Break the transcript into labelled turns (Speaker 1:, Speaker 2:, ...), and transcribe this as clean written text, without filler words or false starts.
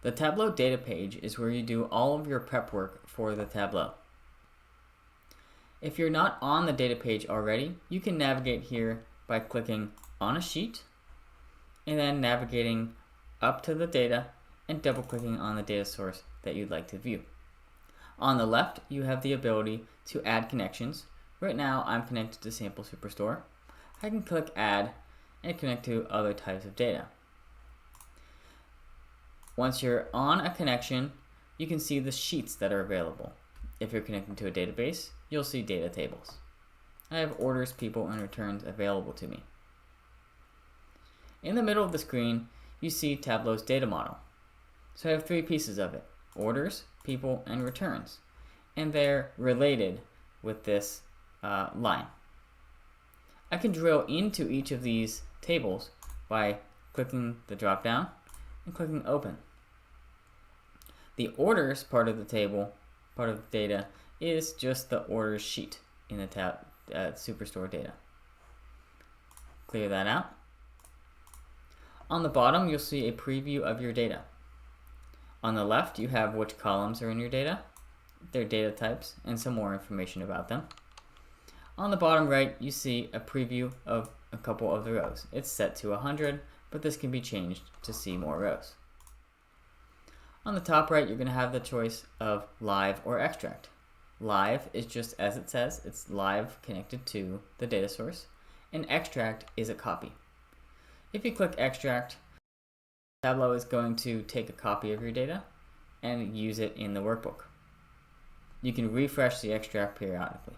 Speaker 1: The Tableau data page is where you do all of your prep work for the Tableau. If you're not on the data page already, you can navigate here by clicking on a sheet and then navigating up to the data and double clicking on the data source that you'd like to view. On the left, you have the ability to add connections. Right now, I'm connected to Sample Superstore. I can click Add and connect to other types of data. Once you're on a connection, you can see the sheets that are available. If you're connected to a database, you'll see data tables. I have orders, people, and returns available to me. In the middle of the screen, you see Tableau's data model. So I have three pieces of it: orders, people, and returns. And they're related with this line. I can drill into each of these tables by clicking the drop down and clicking open. The orders part of the table, part of the data, is just the orders sheet in the Superstore data. Clear that out. On the bottom, you'll see a preview of your data. On the left, you have which columns are in your data, their data types, and some more information about them. On the bottom right, you see a preview of a couple of the rows. It's set to 100, but this can be changed to see more rows. On the top right, you're going to have the choice of live or extract. Live is just as it says, it's live connected to the data source, and extract is a copy. If you click extract, Tableau is going to take a copy of your data and use it in the workbook. You can refresh the extract periodically.